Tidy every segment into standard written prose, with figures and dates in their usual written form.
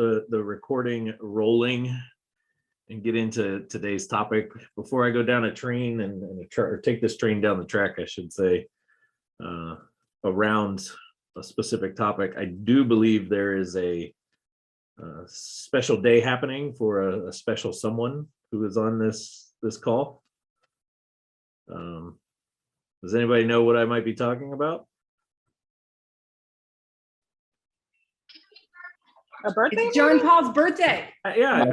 the recording rolling and get into today's topic. Before I go down a train or take this train down the track, I should say, around a specific topic, I do believe there is a special day happening for a special someone who is on this call. Does anybody know what I might be talking about? A birthday? It's John Paul's birthday. Yeah,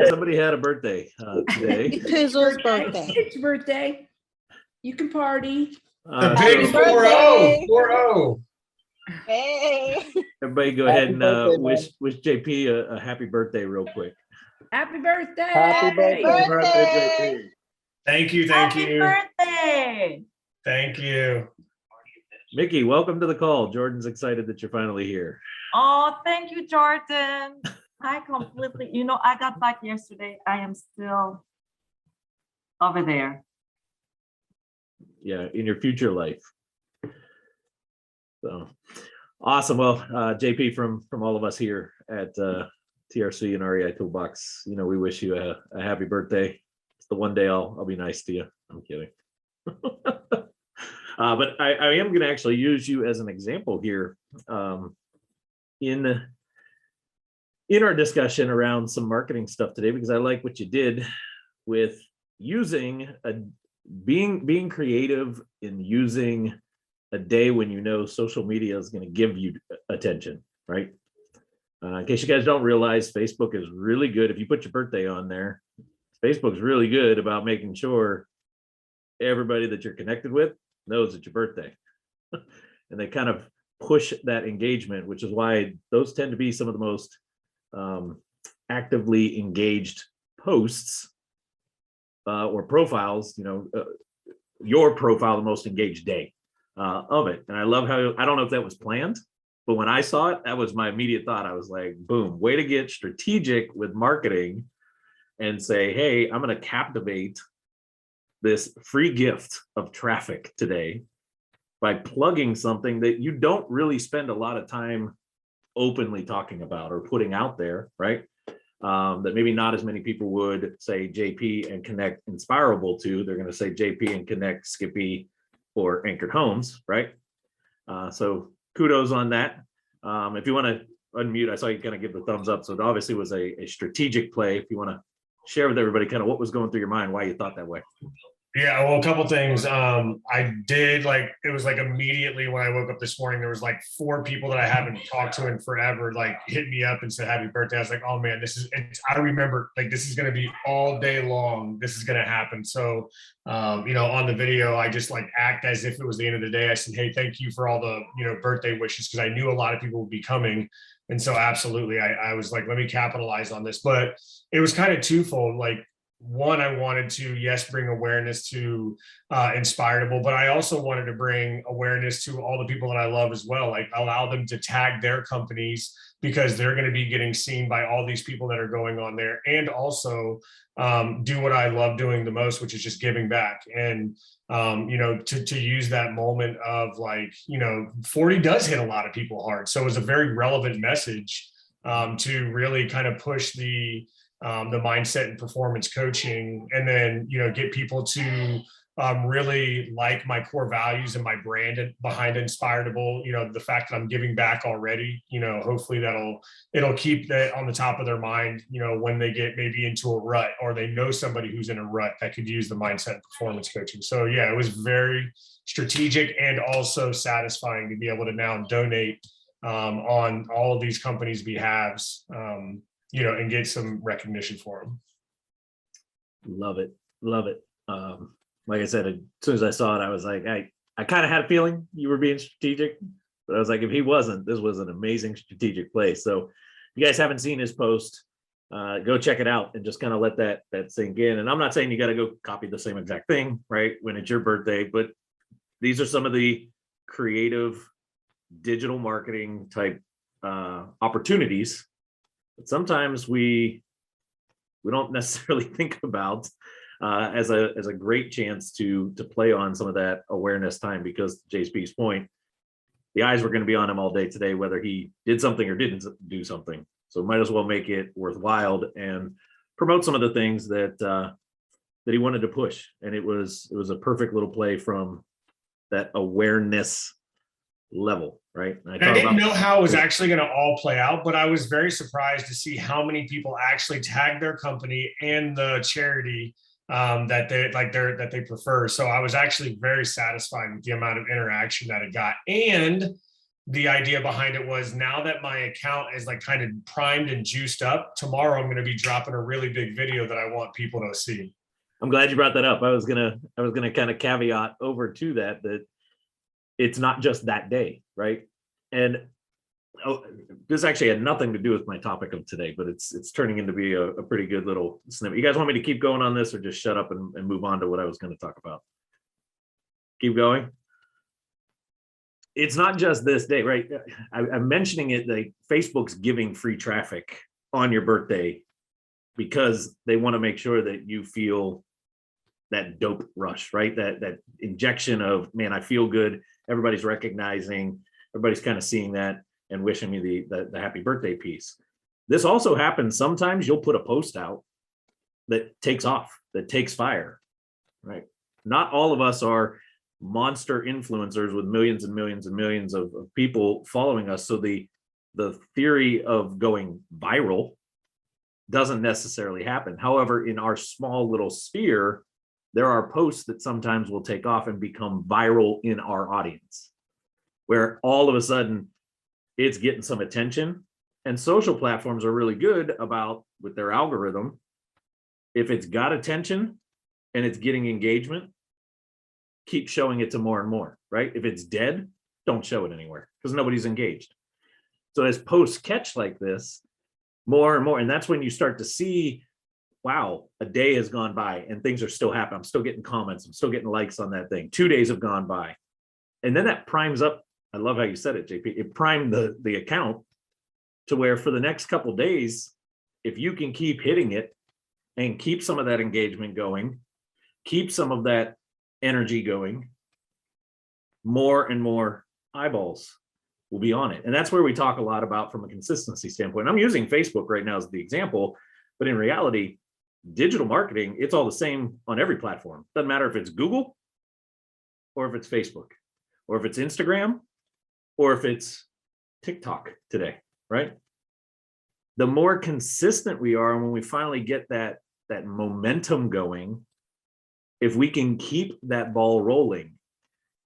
somebody had a birthday today. Pizzle's birthday. It's birthday. You can party. The big 4-0. 4-0. Hey. Everybody go ahead and wish JP a happy birthday real quick. Happy birthday. Happy birthday. Thank you. Happy birthday. Thank you. Mickey, welcome to the call. Jordan's excited that you're finally here. Oh, thank you, Jordan. I completely, I got back yesterday. I am still over there. Yeah, in your future life. So awesome. Well, JP, from all of us here at TRC and REI Toolbox, we wish you a happy birthday. It's the one day I'll be nice to you. I'm kidding. But I am going to actually use you as an example here in our discussion around some marketing stuff today, because I like what you did with using being creative in using a day when social media is going to give you attention, right? In case you guys don't realize, Facebook is really good. If you put your birthday on there, Facebook's really good about making sure everybody that you're connected with knows it's your birthday. And they kind of push that engagement, which is why those tend to be some of the most actively engaged posts or profiles, your profile, the most engaged day of it. And I love how, I don't know if that was planned, but when I saw it, that was my immediate thought. I was like, boom, way to get strategic with marketing and say, hey, I'm going to captivate this free gift of traffic today by plugging something that you don't really spend a lot of time openly talking about or putting out there, right? That maybe not as many people would say JP and connect Inspirable to. They're going to say JP and connect Skippy or Anchored Homes, right? So kudos on that. If you want to unmute, I saw you kind of give the thumbs up. So it obviously was a strategic play. If you want to share with everybody kind of what was going through your mind, why you thought that way. Yeah, well, a couple things. I did it was immediately when I woke up this morning, there was 4 people that I haven't talked to in forever, hit me up and said happy birthday. I was like, oh man, I remember this is going to be all day long. This is going to happen. So, on the video, I just act as if it was the end of the day. I said, hey, thank you for all the, birthday wishes, because I knew a lot of people would be coming. And so absolutely, I was like, let me capitalize on this. But it was kind of twofold. One, I wanted to, yes, bring awareness to Inspirable, but I also wanted to bring awareness to all the people that I love as well, allow them to tag their companies, because they're going to be getting seen by all these people that are going on there, and also do what I love doing the most, which is just giving back. And, to use that moment of 40 does hit a lot of people hard. So it was a very relevant message to really kind of push the mindset and performance coaching, and then, get people to really like my core values and my brand behind Inspirable. The fact that I'm giving back already, hopefully it'll keep that on the top of their mind, when they get maybe into a rut, or they know somebody who's in a rut that could use the mindset and performance coaching. So yeah, it was very strategic and also satisfying to be able to now donate on all of these companies' behalves. And get some recognition for them. Love it. Like I said, as soon as I saw it, I was like, I kind of had a feeling you were being strategic, but I was like, if he wasn't, this was an amazing strategic play. So if you guys haven't seen his post, go check it out and just kind of let that sink in. And I'm not saying you got to go copy the same exact thing, right, when it's your birthday, but these are some of the creative digital marketing type opportunities that sometimes we don't necessarily think about as a great chance to play on some of that awareness time, because to JP's point, the eyes were going to be on him all day today, whether he did something or didn't do something. So might as well make it worthwhile and promote some of the things that that he wanted to push. And it was a perfect little play from that awareness level, right? And I didn't know how it was actually going to all play out, but I was very surprised to see how many people actually tagged their company and the charity that they prefer. So I was actually very satisfied with the amount of interaction that it got. And the idea behind it was, now that my account is like kind of primed and juiced up, tomorrow I'm going to be dropping a really big video that I want people to see. I'm glad you brought that up. I was gonna kind of caveat over to that it's not just that day, right? And this actually had nothing to do with my topic of today, but it's turning into be a pretty good little snippet. You guys want me to keep going on this, or just shut up and move on to what I was going to talk about? Keep going. It's not just this day, right? I'm mentioning it, like Facebook's giving free traffic on your birthday because they want to make sure that you feel that dope rush, right? That injection of, man, I feel good. Everybody's recognizing, everybody's kind of seeing that and wishing me the happy birthday piece. This also happens sometimes. You'll put a post out that takes off, that takes fire, right? Not all of us are monster influencers with millions and millions and millions of people following us. So the theory of going viral doesn't necessarily happen. However, in our small little sphere, there are posts that sometimes will take off and become viral in our audience, where all of a sudden it's getting some attention. And social platforms are really good about, with their algorithm, if it's got attention and it's getting engagement, keep showing it to more and more, right? If it's dead, don't show it anywhere because nobody's engaged. So as posts catch like this, more and more, and that's when you start to see, wow, a day has gone by and things are still happening. I'm still getting comments. I'm still getting likes on that thing. 2 days have gone by. And then that primes up. I love how you said it, JP. It primed the account to where for the next couple of days, if you can keep hitting it and keep some of that engagement going, keep some of that energy going, more and more eyeballs will be on it. And that's where we talk a lot about from a consistency standpoint. I'm using Facebook right now as the example, but in reality, digital marketing, it's all the same on every platform. Doesn't matter if it's Google or if it's Facebook or if it's Instagram or if it's TikTok today, right? The more consistent we are, and when we finally get that momentum going, if we can keep that ball rolling,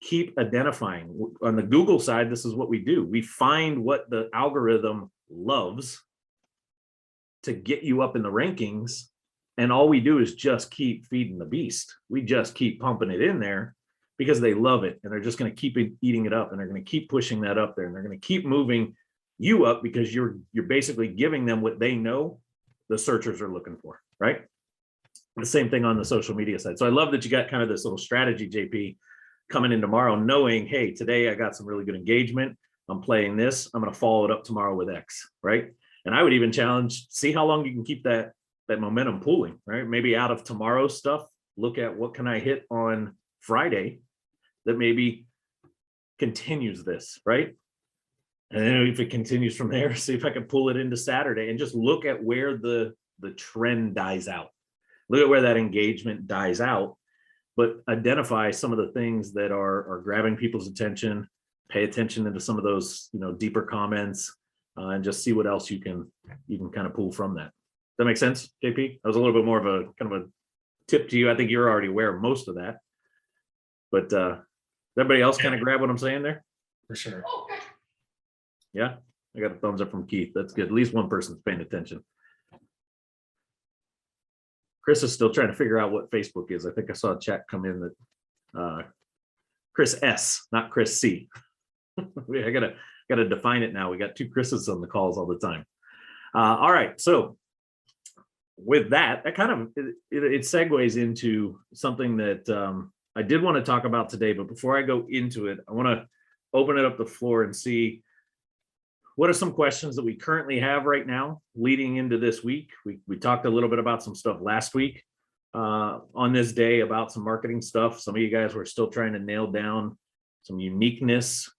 keep identifying. On the Google side, this is what we do. We find what the algorithm loves to get you up in the rankings. And all we do is just keep feeding the beast. We just keep pumping it in there because they love it. And they're just going to keep eating it up. And they're going to keep pushing that up there. And they're going to keep moving you up because you're basically giving them what they know the searchers are looking for, right? The same thing on the social media side. So I love that you got kind of this little strategy, JP, coming in tomorrow, knowing, hey, today I got some really good engagement. I'm playing this. I'm going to follow it up tomorrow with X, right? And I would even challenge, see how long you can keep that momentum pooling, right? Maybe out of tomorrow's stuff, look at what can I hit on Friday that maybe continues this, right? And then if it continues from there, see if I can pull it into Saturday and just look at where the trend dies out. Look at where that engagement dies out, but identify some of the things that are grabbing people's attention, pay attention into some of those, deeper comments, and just see what else you can kind of pull from that. Does that make sense, JP? That was a little bit more of a kind of a tip to you. I think you're already aware of most of that, but everybody else kind of grab what I'm saying there? For sure. Yeah, I got a thumbs up from Keith. That's good. At least one person's paying attention. Chris is still trying to figure out what Facebook is. I think I saw a chat come in that Chris S, not Chris C. I gotta define it now. We got two Chris's on the calls all the time. All right, so with that kind of it segues into something that I did want to talk about today. But before I go into it, I want to open it up the floor and see what are some questions that we currently have right now leading into this week. We talked a little bit about some stuff last week on this day about some marketing stuff. Some of you guys were still trying to nail down some uniqueness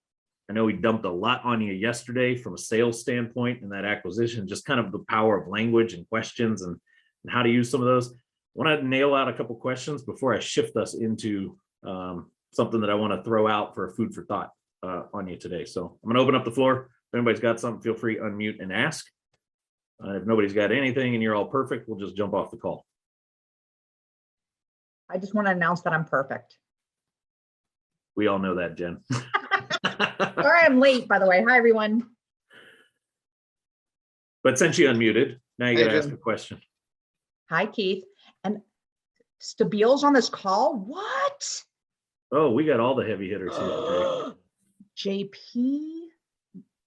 I know we dumped a lot on you yesterday from a sales standpoint and that acquisition, just kind of the power of language and questions and how to use some of those. I want to nail out a couple questions before I shift us into something that I want to throw out for food for thought on you today. So I'm going to open up the floor. If anybody's got something, feel free to unmute and ask. If nobody's got anything and you're all perfect, we'll just jump off the call. I just want to announce that I'm perfect. We all know that, Jen. Sorry, I'm late, by the way. Hi, everyone. But since you unmuted, now you Hey, got to ask Jen. a question. Hi, Keith. And Stabile's on this call? What? Oh, we got all the heavy hitters here today. JP?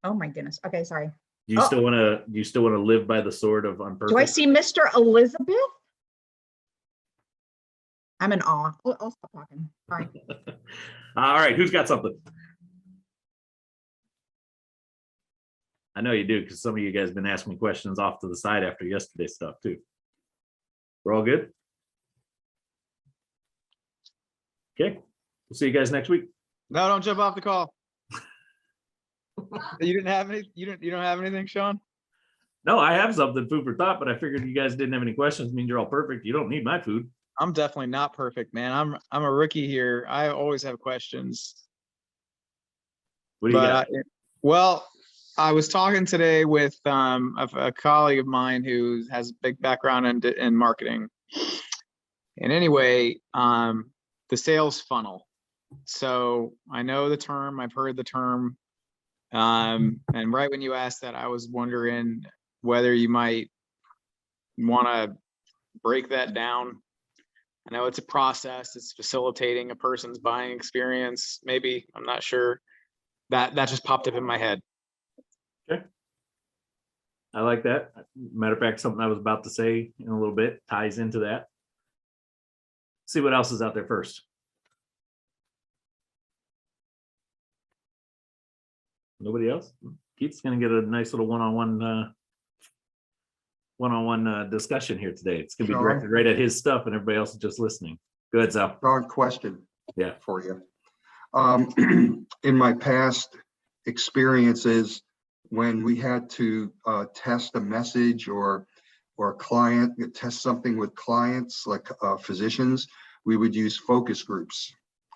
Oh my goodness. Okay, sorry. Do you still want to live by the sword of unperfect? Do I see Mr. Elizabeth? I'm in awe. I'll stop talking. Sorry. All right, who's got something? I know you do, because some of you guys have been asking me questions off to the side after yesterday's stuff too. We're all good? Okay, we'll see you guys next week. No, don't jump off the call. You didn't have any, you don't have anything, Shawn? No, I have something food for thought, but I figured you guys didn't have any questions. It means you're all perfect. You don't need my food. I'm definitely not perfect, man. I'm a rookie here. I always have questions. What do you got? Well, I was talking today with a colleague of mine who has a big background in marketing. And anyway, the sales funnel. So I know the term, I've heard the term. And right when you asked that, I was wondering whether you might want to break that down. I know it's a process, it's facilitating a person's buying experience. Maybe, I'm not sure. That just popped up in my head. Okay. I like that. Matter of fact, something I was about to say in a little bit ties into that. See what else is out there first. Nobody else? Keith's gonna get a nice little one-on-one discussion here today. It's gonna be Shawn? directed right at his stuff and everybody else is just listening. Go ahead, Sal. Broad question. Yeah. For you. In my past experiences, when we had to test a message or client, test something with clients like physicians, we would use focus groups.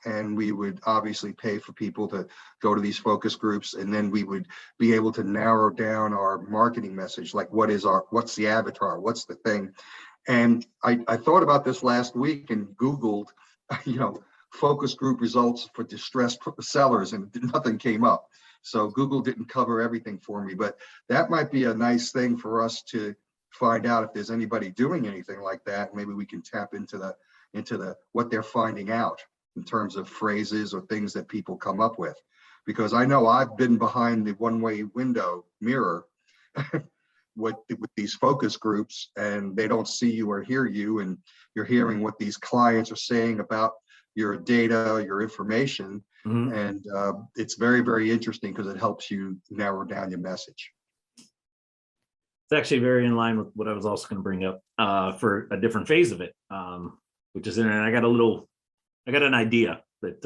And we would obviously pay for people to go to these focus groups, and then we would be able to narrow down our marketing message, like what's the avatar, what's the thing. And I thought about this last week and Googled, focus group results for distressed sellers, and nothing came up. So Google didn't cover everything for me, but that might be a nice thing for us to find out if there's anybody doing anything like that. Maybe we can tap into the what they're finding out in terms of phrases or things that people come up with. Because I know I've been behind the one-way window mirror with these focus groups, and they don't see you or hear you, and you're hearing what these clients are saying about your data, your information. Mhm. And it's very, very interesting because it helps you narrow down your message. It's actually very in line with what I was also going to bring up for a different phase of it, which is in, and I got an idea that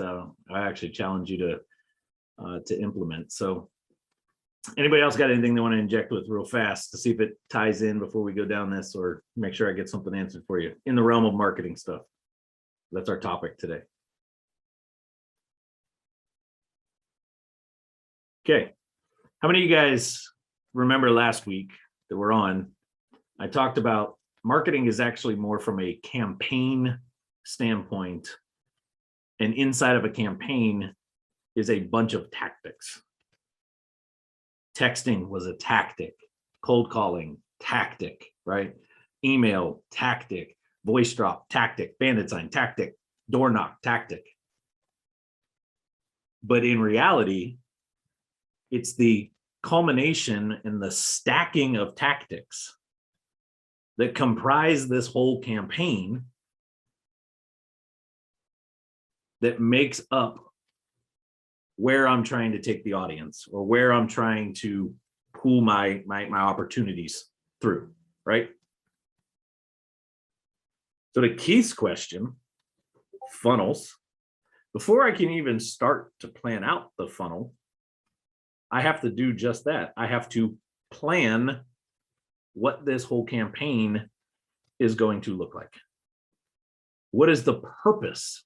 I actually challenge you to implement. So anybody else got anything they want to inject with real fast to see if it ties in before we go down this, or make sure I get something answered for you in the realm of marketing stuff? That's our topic today. Okay. How many of you guys remember last week that we're on? I talked about marketing is actually more from a campaign standpoint. And inside of a campaign is a bunch of tactics. Texting was a tactic, cold calling, tactic, right? Email, tactic, voice drop, tactic, bandit sign, tactic, door knock, tactic. But in reality, it's the culmination and the stacking of tactics that comprise this whole campaign that makes up where I'm trying to take the audience, or where I'm trying to pool my opportunities through, right? So to Keith's question, funnels, before I can even start to plan out the funnel, I have to do just that. I have to plan what this whole campaign is going to look like. What is the purpose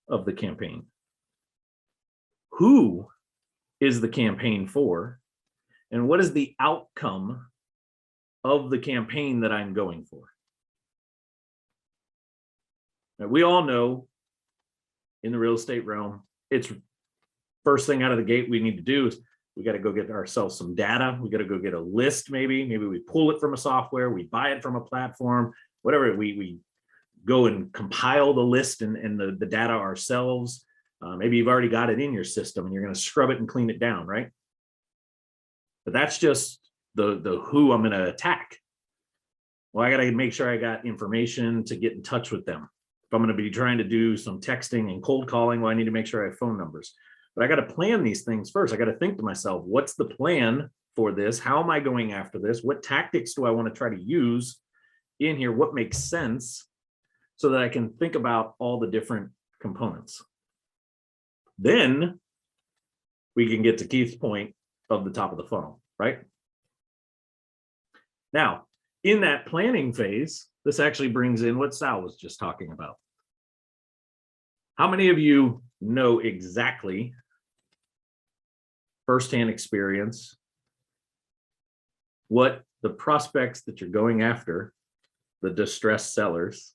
of the campaign? Who is the campaign for? And what is the outcome of the campaign that I'm going for? Now, we all know in the real estate realm, it's first thing out of the gate we need to do is we got to go get ourselves some data. We got to go get a list, maybe we pull it from a software, we buy it from a platform, whatever. We go and compile the list and the data ourselves. Maybe you've already got it in your system and you're going to scrub it and clean it down, right? But that's just the who I'm going to attack. Well, I got to make sure I got information to get in touch with them. If I'm going to be trying to do some texting and cold calling, well, I need to make sure I have phone numbers. But I got to plan these things first. I got to think to myself, what's the plan for this? How am I going after this? What tactics do I want to try to use in here? What makes sense so that I can think about all the different components? Then we can get to Keith's point of the top of the funnel, right? Now, in that planning phase, this actually brings in what Sal was just talking about. How many of you know exactly firsthand experience what the prospects that you're going after, the distressed sellers,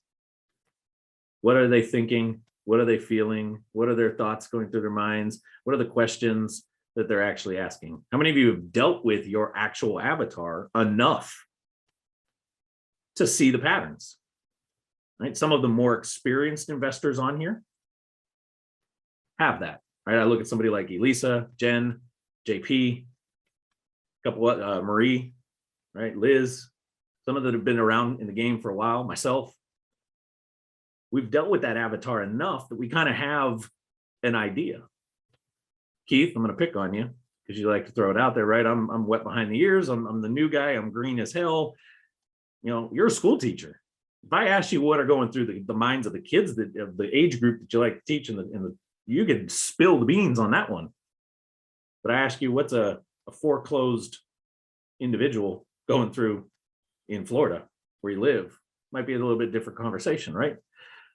what are they thinking? What are they feeling? What are their thoughts going through their minds? What are the questions that they're actually asking? How many of you have dealt with your actual avatar enough to see the patterns? Right? Some of the more experienced investors on here have that, right? I look at somebody like Elisa, Jen, JP, a couple of Marie, right? Liz, some of them have been around in the game for a while, myself. We've dealt with that avatar enough that we kind of have an idea. Keith, I'm going to pick on you because you like to throw it out there, right? I'm wet behind the ears. I'm the new guy. I'm green as hell. You know, you're a school teacher. If I ask you what are going through the minds of the kids that of the age group that you like to teach, you could spill the beans on that one. But I ask you, what's a foreclosed individual going through in Florida where you live? Might be a little bit different conversation, right?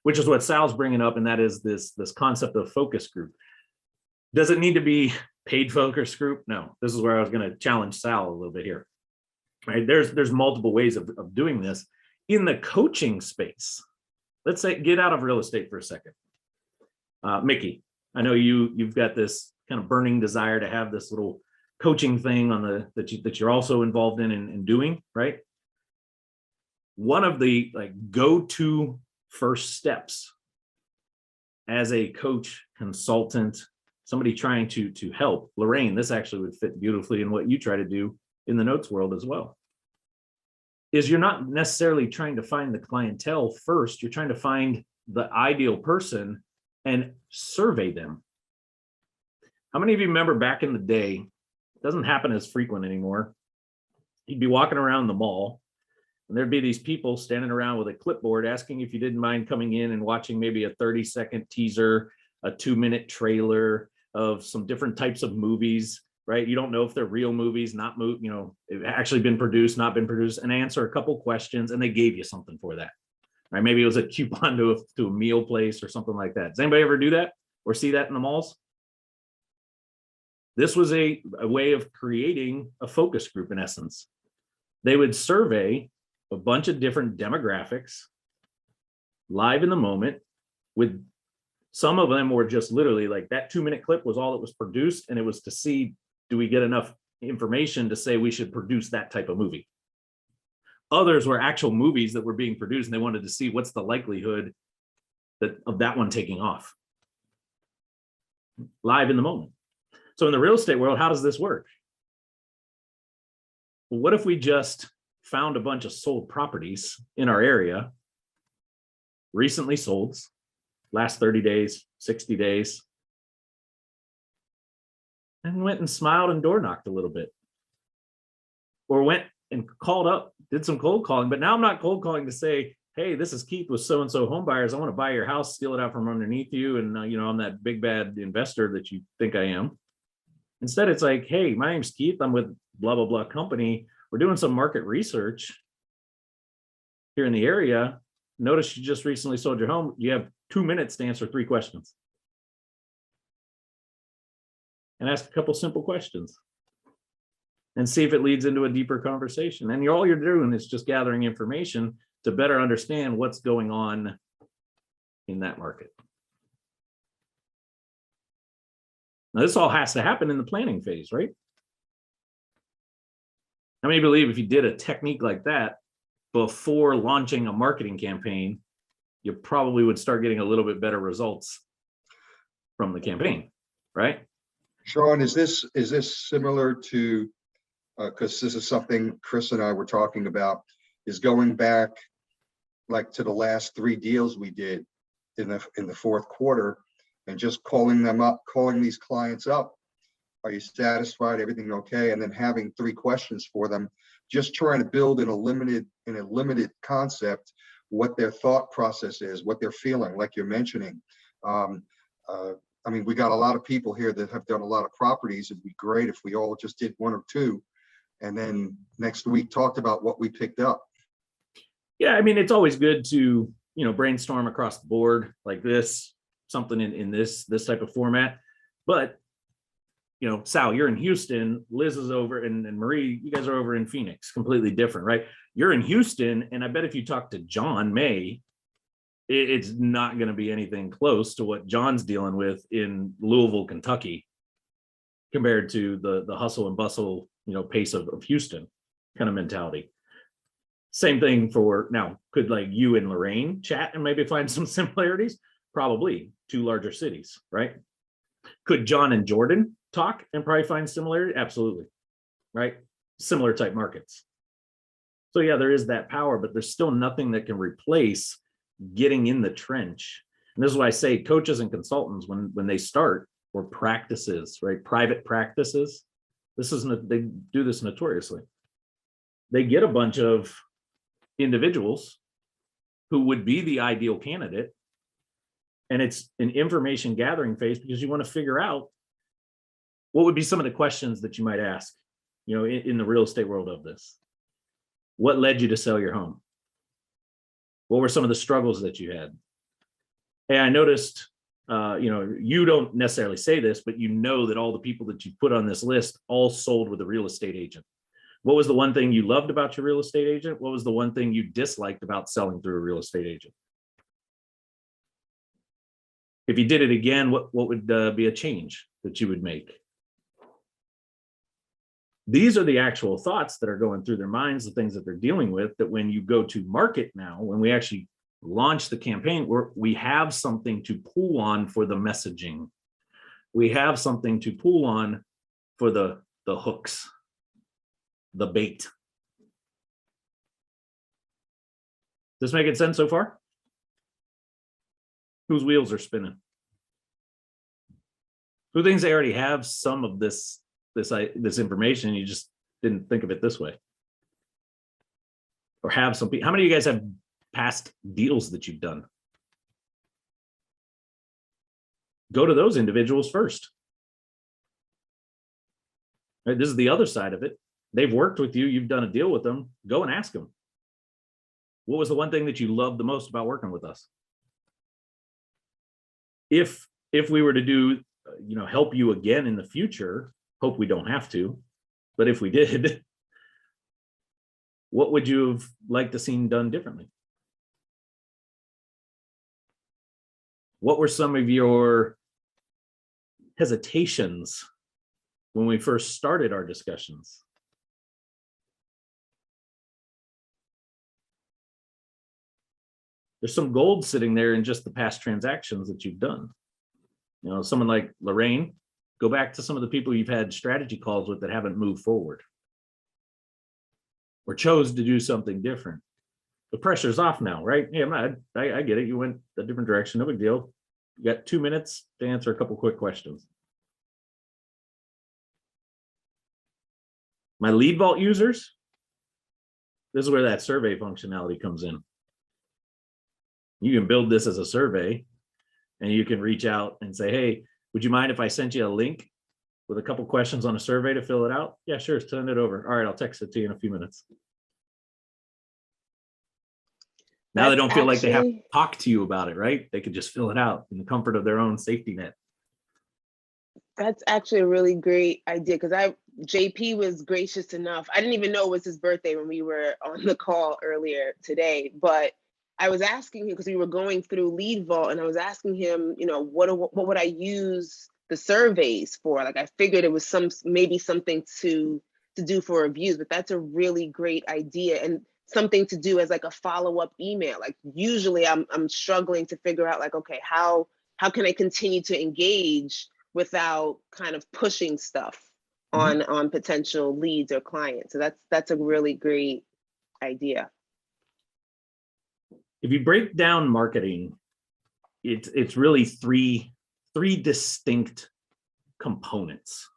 Which is what Sal's bringing up, and that is this concept of focus group. Does it need to be paid focus group? No. This is where I was going to challenge Sal a little bit here. Right? There's multiple ways of doing this in the coaching space. Let's say get out of real estate for a second. Mickey, I know you've got this kind of burning desire to have this little coaching thing on that you're also involved in and doing, right? One of the go-to first steps as a coach, consultant, somebody trying to help, Lorraine, this actually would fit beautifully in what you try to do in the notes world as well, is you're not necessarily trying to find the clientele first, you're trying to find the ideal person and survey them. How many of you remember back in the day, it doesn't happen as frequent anymore, you'd be walking around the mall and there'd be these people standing around with a clipboard asking if you didn't mind coming in and watching maybe a 30-second teaser, a 2-minute trailer of some different types of movies, right? You don't know if they're real movies, not actually been produced, not been produced, and answer a couple questions, and they gave you something for that, right? Maybe it was a coupon to a meal place or something like that. Does anybody ever do that or see that in the malls? This was a way of creating a focus group in essence. They would survey a bunch of different demographics live in the moment. With some of them were just literally like that 2-minute clip was all that was produced, and it was to see, do we get enough information to say we should produce that type of movie? Others were actual movies that were being produced, and they wanted to see what's the likelihood of that one taking off live in the moment. So in the real estate world, how does this work? Well, what if we just found a bunch of sold properties in our area, recently sold, last 30 days, 60 days, and went and smiled and door knocked a little bit, or went and called up, did some cold calling. But now I'm not cold calling to say, hey, this is Keith with so-and-so home buyers. I want to buy your house, steal it out from underneath you. And I'm that big bad investor that you think I am. Instead, it's like, hey, my name's Keith. I'm with blah, blah, blah company. We're doing some market research here in the area. Notice you just recently sold your home. You have 2 minutes to answer 3 questions. And ask a couple simple questions. And see if it leads into a deeper conversation. And all you're doing is just gathering information to better understand what's going on in that market. Now, this all has to happen in the planning phase, right? How many believe if you did a technique like that before launching a marketing campaign, you probably would start getting a little bit better results from the campaign, right? Shawn, is this similar to, because this is something Chris and I were talking about, is going back like to the last 3 deals we did in the fourth quarter and just calling them up, calling these clients up. Are you satisfied? Everything okay? And then having 3 questions for them, just trying to build in a limited concept what their thought process is, what they're feeling, like you're mentioning. I mean, we got a lot of people here that have done a lot of properties. It'd be great if we all just did 1 or 2, and then next week talked about what we picked up. Yeah, I mean, it's always good to, brainstorm across the board like this, something in this type of format. But, Sal, you're in Houston, Liz is over, and Marie, you guys are over in Phoenix, completely different, right? You're in Houston, and I bet if you talk to John May, it's not going to be anything close to what John's dealing with in Louisville, Kentucky, compared to the hustle and bustle, pace of Houston kind of mentality. Same thing for now. Could like you and Lorraine chat and maybe find some similarities? Probably 2 larger cities, right? Could John and Jordan talk and probably find similarity? Absolutely, right? Similar type markets. So yeah, there is that power, but there's still nothing that can replace getting in the trench. And this is why I say coaches and consultants, when they start, or practices, right? Private practices. They do this notoriously. They get a bunch of individuals who would be the ideal candidate. And it's an information gathering phase because you want to figure out what would be some of the questions that you might ask, in the real estate world of this. What led you to sell your home? What were some of the struggles that you had? Hey, I noticed, you don't necessarily say this, but that all the people that you put on this list all sold with a real estate agent. What was the one thing you loved about your real estate agent? What was the one thing you disliked about selling through a real estate agent? If you did it again, what would be a change that you would make? These are the actual thoughts that are going through their minds, the things that they're dealing with, that when you go to market now, when we actually launch the campaign, we have something to pull on for the messaging. We have something to pull on for the hooks, the bait. This making sense so far? Whose wheels are spinning? Who thinks they already have some of this information? You just didn't think of it this way, or have some people. How many of you guys have past deals that you've done? Go to those individuals first. Right, this is the other side of it. They've worked with you. You've done a deal with them. Go and ask them. What was the one thing that you loved the most about working with us? If we were to do, help you again in the future, hope we don't have to, but if we did, what would you have liked to seen done differently? What were some of your hesitations when we first started our discussions? There's some gold sitting there in just the past transactions that you've done. Someone like Lorraine, go back to some of the people you've had strategy calls with that haven't moved forward or chose to do something different. The pressure's off now, right? Yeah, I get it. You went a different direction. No big deal. You got 2 minutes to answer a couple quick questions. My lead vault users, this is where that survey functionality comes in. You can build this as a survey, and you can reach out and say, hey, would you mind if I sent you a link with a couple questions on a survey to fill it out? Yeah, sure, send it over. All right, I'll text it to you in a few minutes. Now they That's don't feel like they have to actually- talk to you about it, right? They could just fill it out in the comfort of their own safety net. That's actually a really great idea because JP was gracious enough. I didn't even know it was his birthday when we were on the call earlier today, but I was asking him because we were going through Lead Vault and I was asking him, you know, what would I use the surveys for? Like I figured it was maybe something to do for reviews, but that's a really great idea and something to do as like a follow-up email. Like usually I'm struggling to figure out like, okay, how can I continue to engage without kind of pushing stuff on potential leads or clients. So that's a really great idea. If you break down marketing, it's really three distinct components.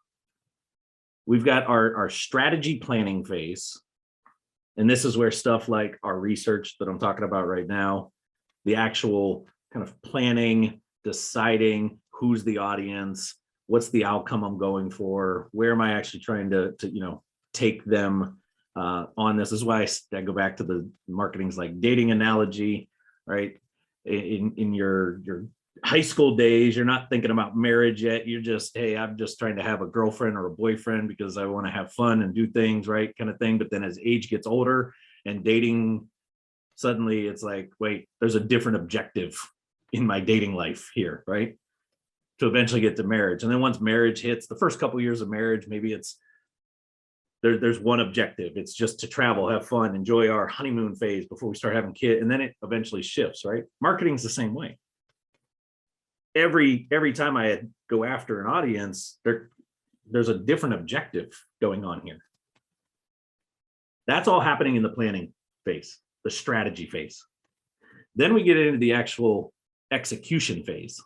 We've got our strategy planning phase, and this is where stuff like our research that I'm talking about right now, the actual kind of planning, deciding who's the audience, what's the outcome I'm going for, where am I actually trying to take them on this. Is why I go back to the marketing's like dating analogy, right? In your high school days, you're not thinking about marriage yet. You're just, hey, I'm just trying to have a girlfriend or a boyfriend because I want to have fun and do things, right? Kind of thing. But then as age gets older and dating, suddenly it's like, wait, there's a different objective in my dating life here, right? To eventually get to marriage. And then once marriage hits, the first couple of years of marriage, maybe it's there's one objective. It's just to travel, have fun, enjoy our honeymoon phase before we start having kids. And then it eventually shifts, right? Marketing's the same way. Every time I go after an audience, there's a different objective going on here. That's all happening in the planning phase, the strategy phase. Then we get into the actual execution phase.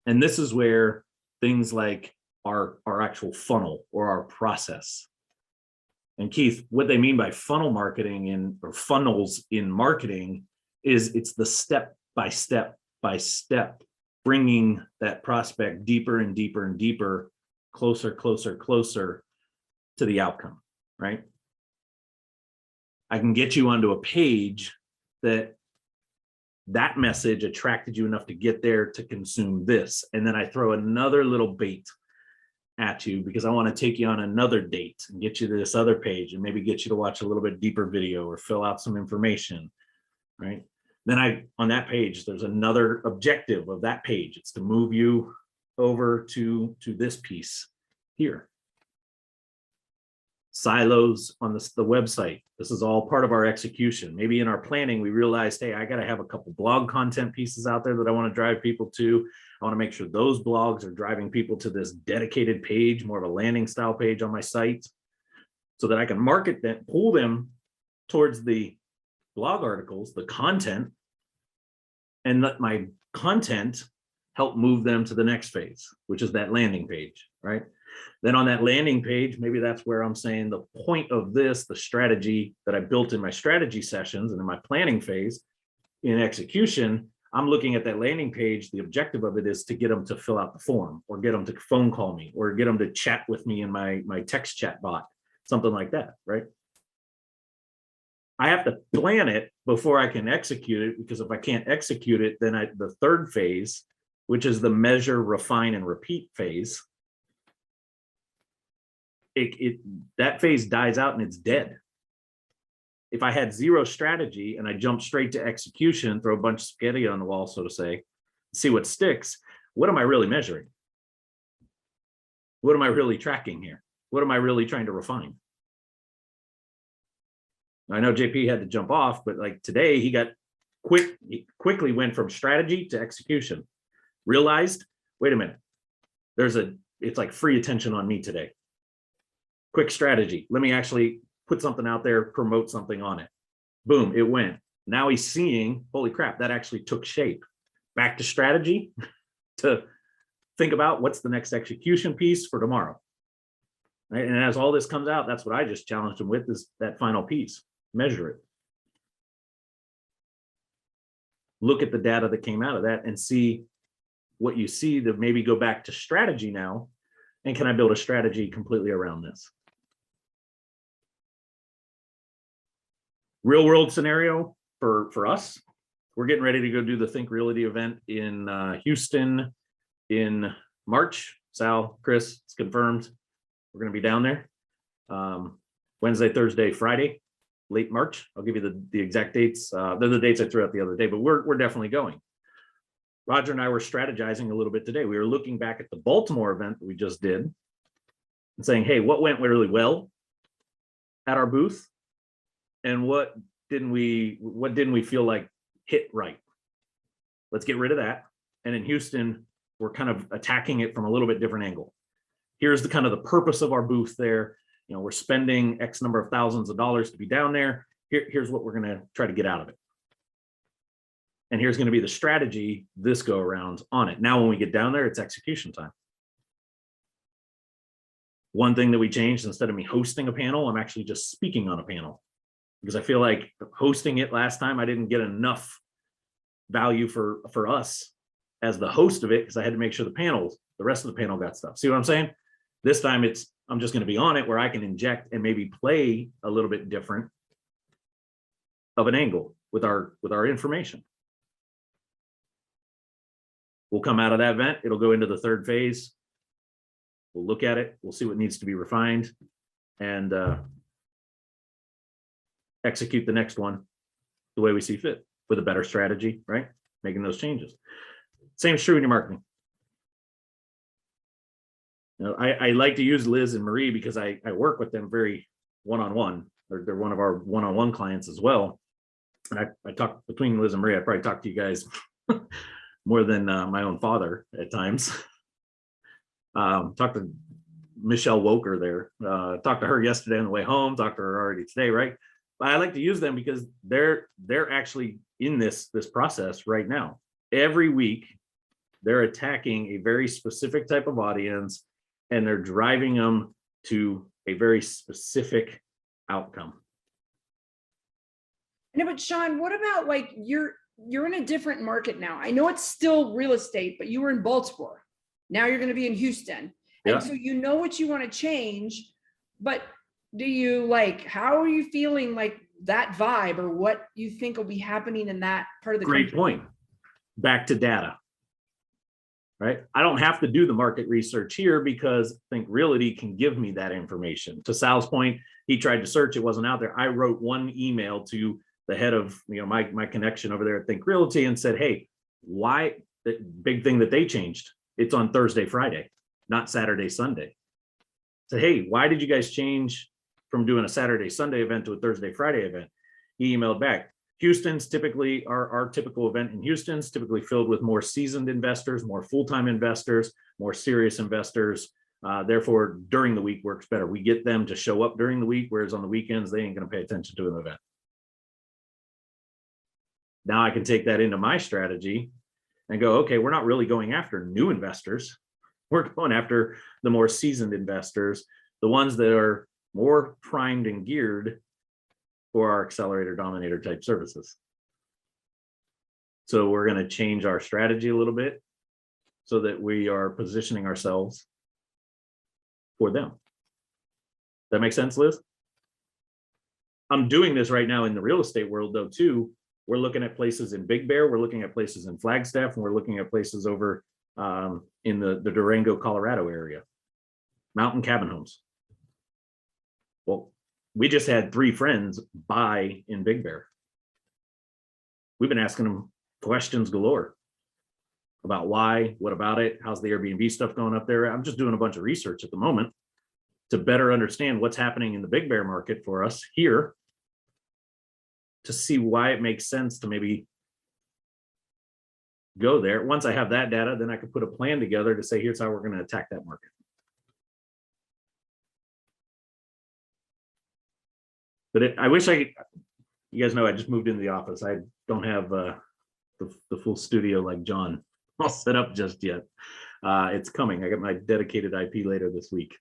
And this is where things like our actual funnel or our process. And Keith, what they mean by funnel marketing or funnels in marketing is it's the step by step bringing that prospect deeper and deeper and deeper, closer to the outcome, right? I can get you onto a page that message attracted you enough to get there to consume this. And then I throw another little bait at you because I want to take you on another date and get you to this other page and maybe get you to watch a little bit deeper video or fill out some information, right? Then on that page, there's another objective of that page. It's to move you over to this piece here. Silos on the website. This is all part of our execution. Maybe in our planning, we realized, hey, I got to have a couple blog content pieces out there that I want to drive people to. I want to make sure those blogs are driving people to this dedicated page, more of a landing style page on my site, so that I can market them, pull them towards the blog articles, the content, and let my content help move them to the next phase, which is that landing page, right? Then on that landing page, maybe that's where I'm saying the point of this, the strategy that I built in my strategy sessions and in my planning phase, in execution, I'm looking at that landing page. The objective of it is to get them to fill out the form or get them to phone call me or get them to chat with me in my text chat bot, something like that, right? I have to plan it before I can execute it, because if I can't execute it, then the third phase, which is the measure, refine, and repeat phase, that phase dies out and it's dead. If I had zero strategy and I jump straight to execution, throw a bunch of spaghetti on the wall, so to say, see what sticks, what am I really measuring? What am I really tracking here? What am I really trying to refine? I know JP had to jump off, but like today he quickly went from strategy to execution. Realized, wait a minute, it's like free attention on me today. Quick strategy. Let me actually put something out there, promote something on it. Boom, it went. Now he's seeing, holy crap, that actually took shape. Back to strategy to think about what's the next execution piece for tomorrow. Right? And as all this comes out, that's what I just challenged him with, is that final piece. Measure it. Look at the data that came out of that and see what you see, to maybe go back to strategy now And can I build a strategy completely around this? Real world scenario for us, we're getting ready to go do the Think Realty event in Houston in March. Sal, Chris, it's confirmed. We're going to be down there Wednesday, Thursday, Friday, late March. I'll give you the exact dates. They're the dates I threw out the other day, but we're definitely going. Roger and I were strategizing a little bit today. We were looking back at the Baltimore event that we just did and saying, hey, what went really well at our booth? And what didn't we feel like hit right? Let's get rid of that. And in Houston, we're kind of attacking it from a little bit different angle. Here's the kind of the purpose of our booth there. You know, we're spending X number of thousands of dollars to be down there. Here's what we're going to try to get out of it. And here's going to be the strategy this go around on it. Now, when we get down there, it's execution time. One thing that we changed, instead of me hosting a panel, I'm actually just speaking on a panel, because I feel like hosting it last time, I didn't get enough value for us as the host of it, because I had to make sure the rest of the panel got stuff. See what I'm saying? This time I'm just going to be on it where I can inject and maybe play a little bit different of an angle with our information. We'll come out of that event. It'll go into the third phase. We'll look at it. We'll see what needs to be refined and execute the next one the way we see fit with a better strategy, right? Making those changes. Same is true in your marketing. You know, I like to use Liz and Marie because I work with them very one-on-one. They're one of our one-on-one clients as well. And I talk between Liz and Marie, I probably talk to you guys more than my own father at times. Talked to Michelle Woker there. Talked to her yesterday on the way home, talked to her already today, right? But I like to use them because they're actually in this process right now. Every week, they're attacking a very specific type of audience and they're driving them to a very specific outcome. No, but Shawn, what about like you're in a different market now? I know it's still real estate, but you were in Baltimore. Now you're going to be in Houston. Yeah. And so you know what you want to change, but do you like, how are you feeling like that vibe or what you think will be happening in that part of the Great country? point. Back to data, right? I don't have to do the market research here because Think Realty can give me that information. To Sal's point, he tried to search, it wasn't out there. I wrote one email to the head of my connection over there at Think Realty and said, hey, why the big thing that they changed? It's on Thursday, Friday, not Saturday, Sunday. Said, hey, why did you guys change from doing a Saturday, Sunday event to a Thursday, Friday event? He emailed back. Houston's typically, our typical event in Houston's typically filled with more seasoned investors, more full-time investors, more serious investors. Therefore, during the week works better. We get them to show up during the week, whereas on the weekends, they ain't going to pay attention to an event. Now I can take that into my strategy and go, okay, we're not really going after new investors. We're going after the more seasoned investors, the ones that are more primed and geared for our accelerator dominator type services. So we're going to change our strategy a little bit so that we are positioning ourselves for them. That makes sense, Liz? I'm doing this right now in the real estate world though, too. We're looking at places in Big Bear, we're looking at places in Flagstaff, and we're looking at places over in the Durango, Colorado area, mountain cabin homes. Well, we just had 3 friends buy in Big Bear. We've been asking them questions galore about why, what about it, how's the Airbnb stuff going up there. I'm just doing a bunch of research at the moment to better understand what's happening in the Big Bear market for us here, to see why it makes sense to maybe go there. Once I have that data, then I can put a plan together to say, here's how we're going to attack that market. But I wish you guys know I just moved into the office. I don't have the full studio like John all set up just yet. It's coming. I got my dedicated IP later this week.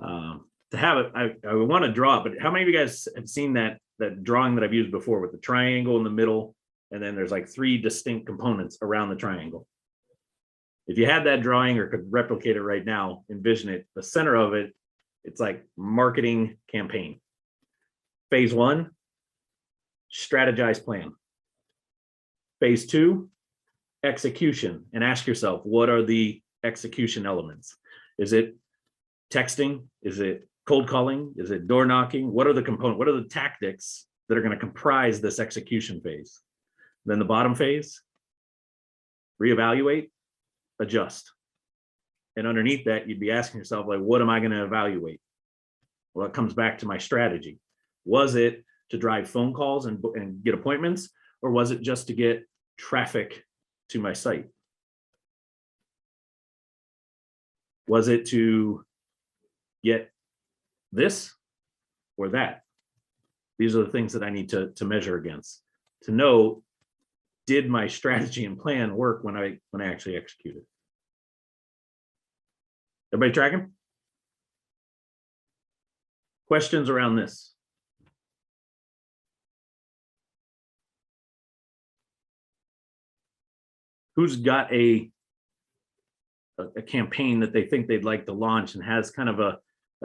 To have it, I want to draw it, but how many of you guys have seen that drawing that I've used before with the triangle in the middle, and then there's like 3 distinct components around the triangle? If you had that drawing or could replicate it right now, envision it, the center of it, it's like marketing campaign. Phase 1, strategize plan. Phase 2, execution, and ask yourself, what are the execution elements? Is it texting? Is it cold calling? Is it door knocking? What are the components? What are the tactics that are going to comprise this execution phase? Then the bottom phase, reevaluate, adjust. And underneath that, you'd be asking yourself, like, what am I going to evaluate? Well, it comes back to my strategy. Was it to drive phone calls and get appointments, or was it just to get traffic to my site? Was it to get this or that? These are the things that I need to measure against to know, did my strategy and plan work when I actually executed? Everybody tracking? Questions around this? Who's got a campaign that they think they'd like to launch and has kind of a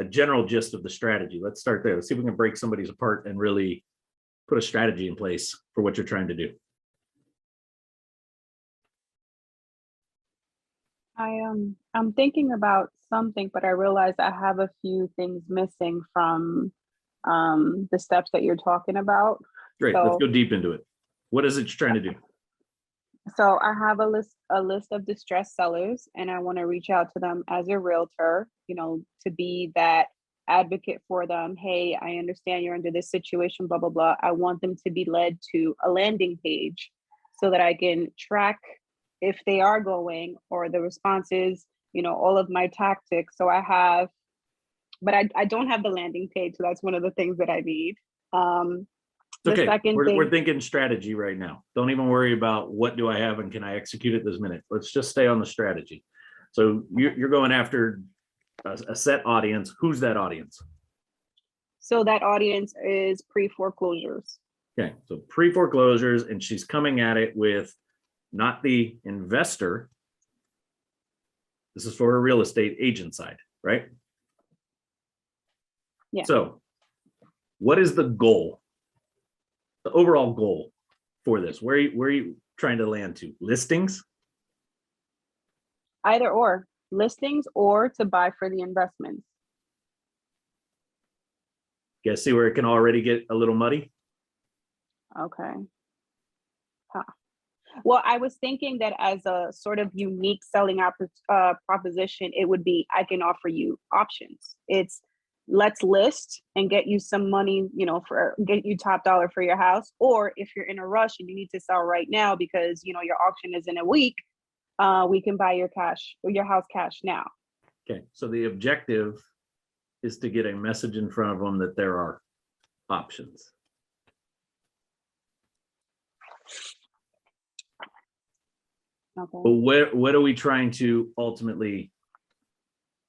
general gist of the strategy? Let's start there. Let's see if we can break somebody's apart and really put a strategy in place for what you're trying to do. I'm thinking about something, but I realize I have a few things missing from the steps that you're talking about. Great, let's go deep into it. What is it you're trying to do? So I have a list of distressed sellers, and I want to reach out to them as a realtor, you know, to be that advocate for them. Hey, I understand you're under this situation, blah, blah, blah. I want them to be led to a landing page so that I can track if they are going, or the responses, you know, all of my tactics. So I have, but I don't have the landing page. So that's one of the things that I need. The Okay, second we're thing, thinking strategy right now. Don't even worry about what do I have and can I execute it this minute. Let's just stay on the strategy. So you're going after a set audience. Who's that audience? so that audience is pre-foreclosures. Okay, so pre-foreclosures, and she's coming at it with not the investor. This is for a real estate agent side, right? Yeah. So what is the goal? The overall goal for this? Where are you trying to land to? Listings? Either or, listings or to buy for the investments. You guys see where it can already get a little muddy? Okay. Huh. Well, I was thinking that as a sort of unique selling proposition, it would be, I can offer you options. It's, let's list and get you some money, you know, for get you top dollar for your house. Or if you're in a rush and you need to sell right now because, you know, your auction is in a week, we can buy your house cash now. Okay, so the objective is to get a message in front of them that there are options. Okay. But what are we trying to ultimately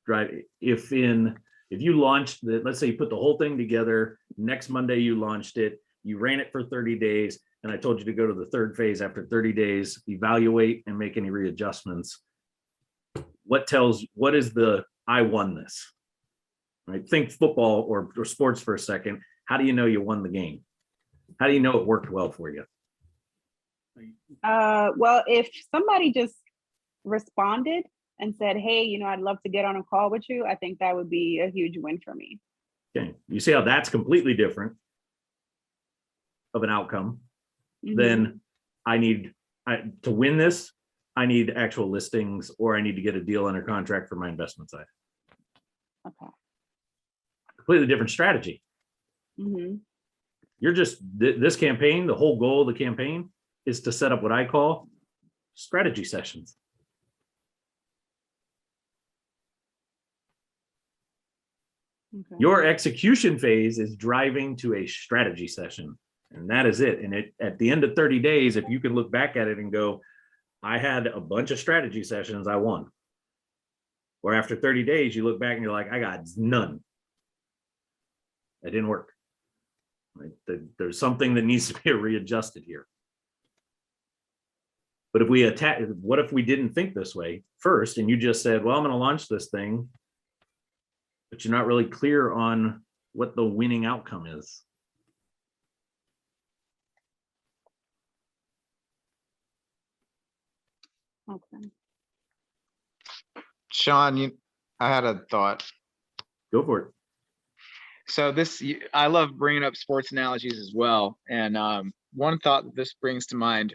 drive? If you launched let's say you put the whole thing together, next Monday you launched it, you ran it for 30 days, and I told you to go to the third phase after 30 days, evaluate and make any readjustments. What is the, I won this, right? Think football or sports for a second. How do you know you won the game? How do you know it worked well for you? Well, if somebody just responded and said, hey, you know, I'd love to get on a call with you, I think that would be a huge win for me. Okay, you see how that's completely different of an outcome. Mhm. Then I need to win this, I need actual listings, or I need to get a deal under contract for my investment side. Okay. Completely different strategy. Mhm. You're just, this campaign, the whole goal of the campaign is to set up what I call strategy sessions. Okay. Your execution phase is driving to a strategy session, and that is it. And at the end of 30 days, if you can look back at it and go, I had a bunch of strategy sessions, I won. Or after 30 days, you look back and you're like, I got none. That didn't work. Right? There's something that needs to be readjusted here. But if we attack, what if we didn't think this way first and you just said, well, I'm going to launch this thing, but you're not really clear on what the winning outcome is? Okay. Shawn, I had a thought. Go for it. So I love bringing up sports analogies as well. And one thought that this brings to mind,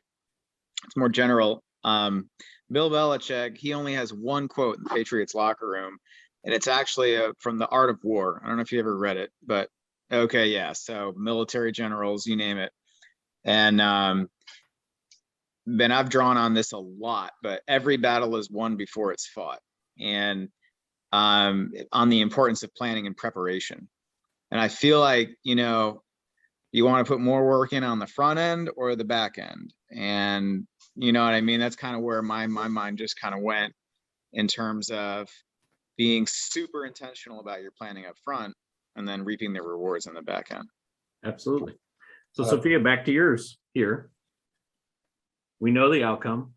it's more general. Bill Belichick, he only has one quote in the Patriots locker room, and it's actually from The Art of War. I don't know if you ever read it, but okay, yeah. So military generals, you name it. And Ben, I've drawn on this a lot, but every battle is won before it's fought. And on the importance of planning and preparation. And I feel like, you want to put more work in on the front end or the back end. And you know what I mean? That's kind of where my mind just kind of went in terms of being super intentional about your planning up front and then reaping the rewards on the back end. Absolutely. So Sophia, back to yours here. We know the outcome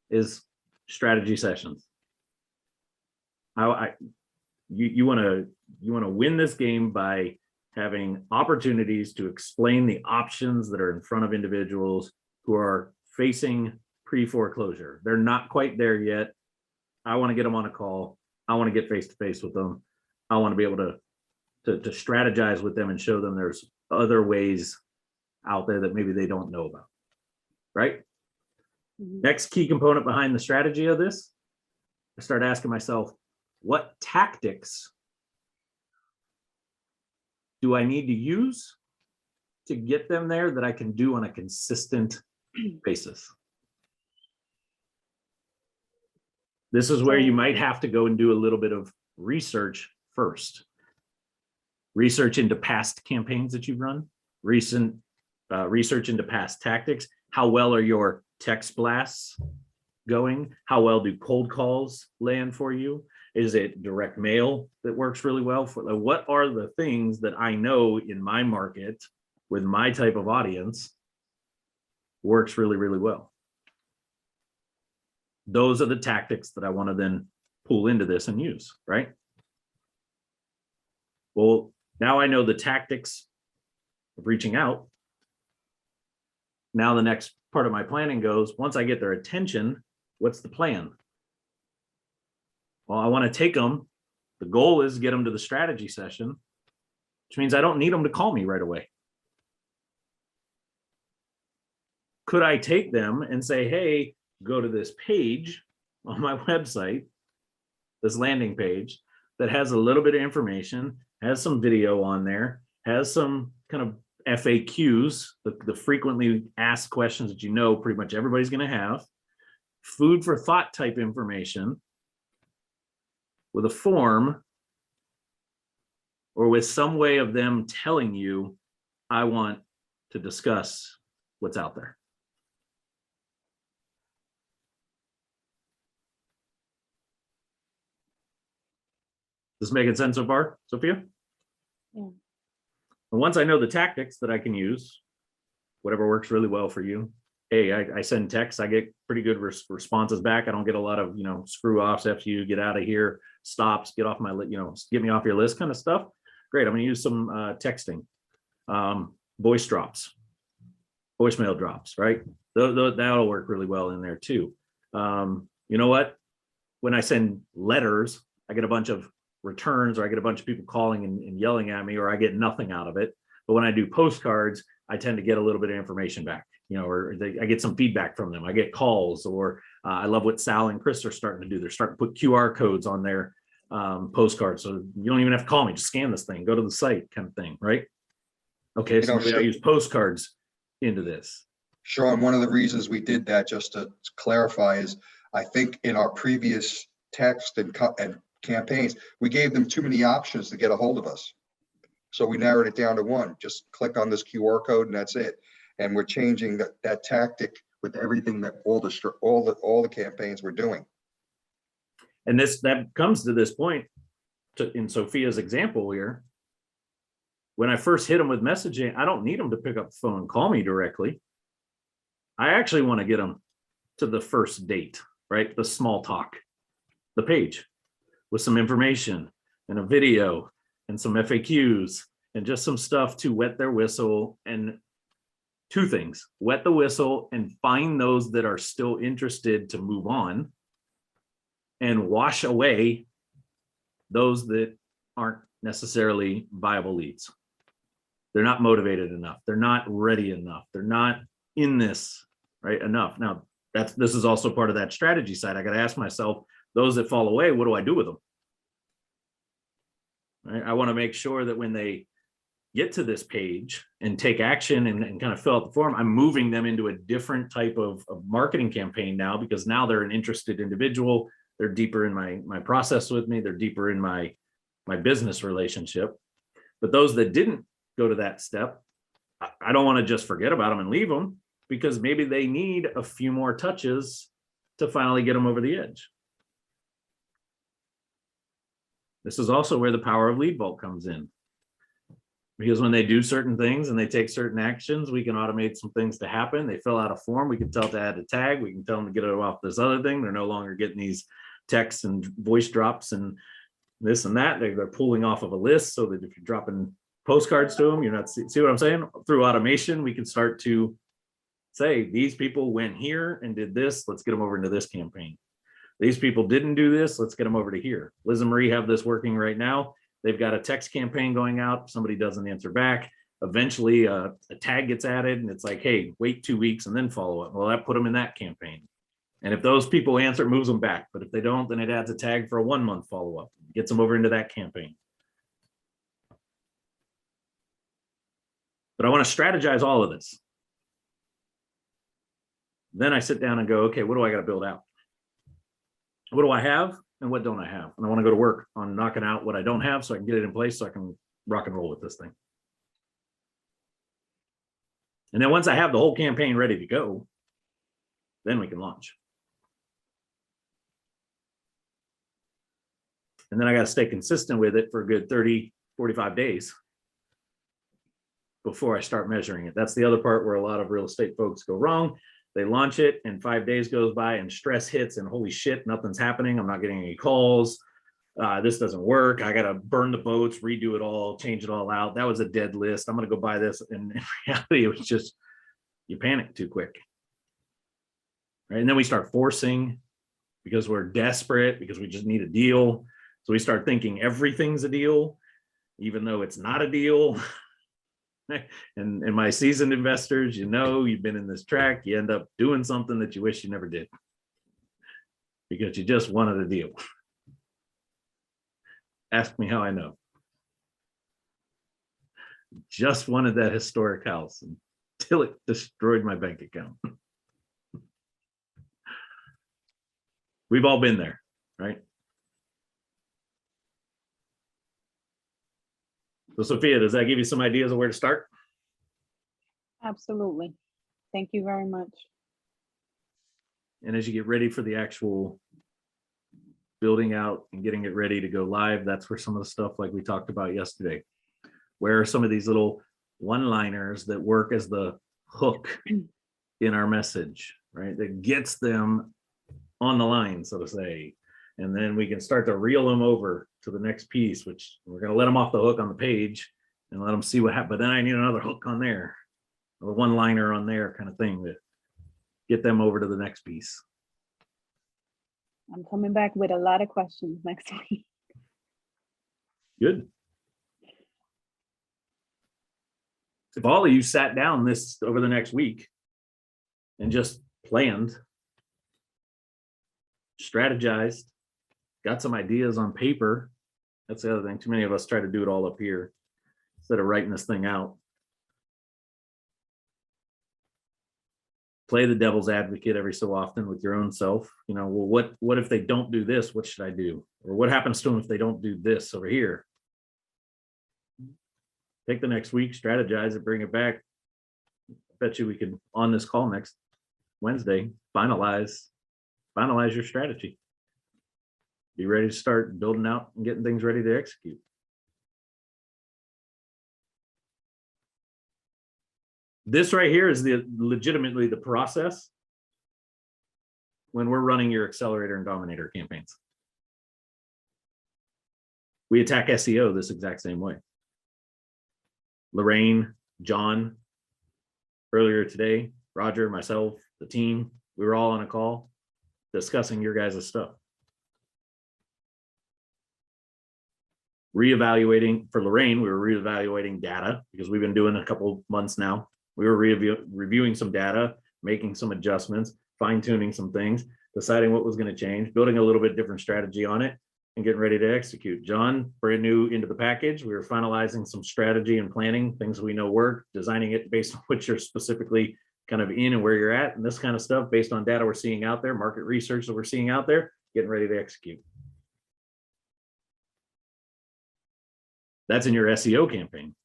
is strategy sessions. You want to win this game by having opportunities to explain the options that are in front of individuals who are facing pre-foreclosure. They're not quite there yet. I want to get them on a call. I want to get face to face with them. I want to be able to strategize with them and show them there's other ways out there that maybe they don't know about. Right? Mhm. Next key component behind the strategy of this, I start asking myself, what tactics do I need to use to get them there that I can do on a consistent basis? This is where you might have to go and do a little bit of research first. Research into past campaigns that you've run, recent research into past tactics. How well are your text blasts going? How well do cold calls land for you? Is it direct mail that works really well for? What are the things that I know in my market with my type of audience works really, really well? Those are the tactics that I want to then pull into this and use, right? Well, now I know the tactics of reaching out. Now the next part of my planning goes, once I get their attention, what's the plan? Well, I want to take them. The goal is get them to the strategy session, which means I don't need them to call me right away. Could I take them and say, hey, go to this page on my website, this landing page that has a little bit of information, has some video on there, has some kind of FAQs, the frequently asked questions that pretty much everybody's going to have, food for thought type information, with a form or with some way of them telling you, I want to discuss what's out there. This making sense so far, Sophia? Yeah. And once I know the tactics that I can use, whatever works really well for you. Hey, I send texts, I get pretty good responses back. I don't get a lot of, screw offs after you get out of here, stops, get off my, get me off your list kind of stuff. Great, I'm gonna use some texting, voice drops, voicemail drops, right? That'll work really well in there too. You know what? When I send letters, I get a bunch of returns, or I get a bunch of people calling and yelling at me, or I get nothing out of it. But when I do postcards, I tend to get a little bit of information back, or I get some feedback from them. I get calls, or I love what Sal and Chris are starting to do. They're starting to put QR codes on their postcards. So you don't even have to call me, just scan this thing, go to the site kind of thing, right? Okay, so maybe I use postcards into this. Shawn, one of the reasons we did that, just to clarify, is I think in our previous text and campaigns, we gave them too many options to get a hold of us. So we narrowed it down to one. Just click on this QR code and that's it. And we're changing that tactic with everything that all the campaigns we're doing. And that comes to this point in Sophia's example here. When I first hit them with messaging, I don't need them to pick up the phone and call me directly. I actually want to get them to the first date, right? The small talk, the page with some information and a video and some FAQs and just some stuff to wet their whistle. And two things: wet the whistle and find those that are still interested to move on, and wash away those that aren't necessarily viable leads. They're not motivated enough. They're not ready enough. They're not in this right enough. Now, this is also part of that strategy side. I got to ask myself, those that fall away, what do I do with them? Right? I want to make sure that when they get to this page and take action and kind of fill out the form, I'm moving them into a different type of marketing campaign now, because now they're an interested individual. They're deeper in my process with me. They're deeper in my business relationship. But those that didn't go to that step, I don't want to just forget about them and leave them, because maybe they need a few more touches to finally get them over the edge. This is also where the power of Lead Vault comes in, because when they do certain things and they take certain actions, we can automate some things to happen. They fill out a form. We can tell to add a tag. We can tell them to get it off this other thing. They're no longer getting these texts and voice drops and this and that. They're pulling off of a list, so that if you're dropping postcards to them, you're not, see what I'm saying? Through automation, we can start to say, these people went here and did this. Let's get them over into this campaign. These people didn't do this. Let's get them over to here. Liz and Marie have this working right now. They've got a text campaign going out. Somebody doesn't answer back. Eventually a tag gets added and it's like, hey, wait 2 weeks and then follow up. Well, that put them in that campaign. And if those people answer, it moves them back. But if they don't, then it adds a tag for a 1 month follow-up, gets them over into that campaign. But I want to strategize all of this. Then I sit down and go, okay, what do I got to build out? What do I have and what don't I have? And I want to go to work on knocking out what I don't have so I can get it in place so I can rock and roll with this thing. And then once I have the whole campaign ready to go, then we can launch. And then I got to stay consistent with it for a good 30, 45 days before I start measuring it. That's the other part where a lot of real estate folks go wrong. They launch it and 5 days goes by and stress hits and holy shit, nothing's happening. I'm not getting any calls. This doesn't work. I got to burn the boats, redo it all, change it all out. That was a dead list. I'm going to go buy this. And in reality, it was just, you panic too quick. Right? And then we start forcing because we're desperate, because we just need a deal. So we start thinking everything's a deal, even though it's not a deal. And my seasoned investors, you know, you've been in this track, you end up doing something that you wish you never did because you just wanted a deal. Ask me how I know. Just wanted that historic house until it destroyed my bank account. We've all been there, right? So Sophia, does that give you some ideas of where to start? Absolutely. Thank you very much. And as you get ready for the actual building out and getting it ready to go live, that's where some of the stuff like we talked about yesterday, where are some of these little one-liners that work as the hook in our message, right? That gets them on the line, so to say. And then we can start to reel them over to the next piece, which we're going to let them off the hook on the page and let them see what happens. But then I need another hook on there, or one liner on there kind of thing to get them over to the next piece. I'm coming back with a lot of questions next week. Good. If all of you sat down this over the next week and just planned, strategized, got some ideas on paper. That's the other thing. Too many of us try to do it all up here instead of writing this thing out. Play the devil's advocate every so often with your own self. You know, well, what if they don't do this? What should I do? Or what happens to them if they don't do this over here? Take the next week, strategize it, bring it back. I bet you we could, on this call next Wednesday, finalize your strategy. Be ready to start building out and getting things ready to execute. This right here is legitimately the process when we're running your accelerator and dominator campaigns. We attack SEO this exact same way. Lorraine, John, earlier today, Roger, myself, the team, we were all on a call discussing your guys' stuff. Reevaluating for Lorraine, we were reevaluating data because we've been doing a couple months now. We were reviewing some data, making some adjustments, fine tuning some things, deciding what was going to change, building a little bit different strategy on it, and getting ready to execute. John, brand new into the package. We were finalizing some strategy and planning, things we know work, designing it based on what you're specifically kind of in and where you're at, and this kind of stuff based on data we're seeing out there, market research that we're seeing out there, getting ready to execute. That's in your SEO campaign.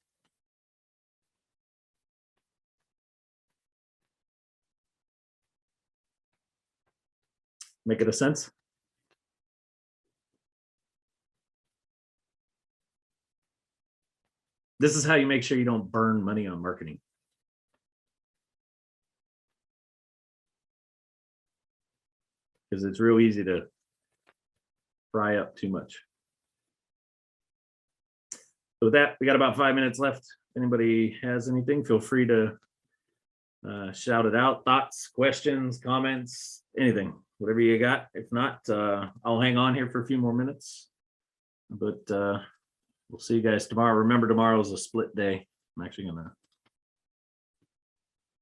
Make it a sense? This is how you make sure you don't burn money on marketing. Because it's real easy to fry up too much. So with that, we got about 5 minutes left. If anybody has anything, feel free to shout it out. Thoughts, questions, comments, anything, whatever you got. If not, I'll hang on here for a few more minutes. But we'll see you guys tomorrow. Remember, tomorrow is a split day. I'm actually gonna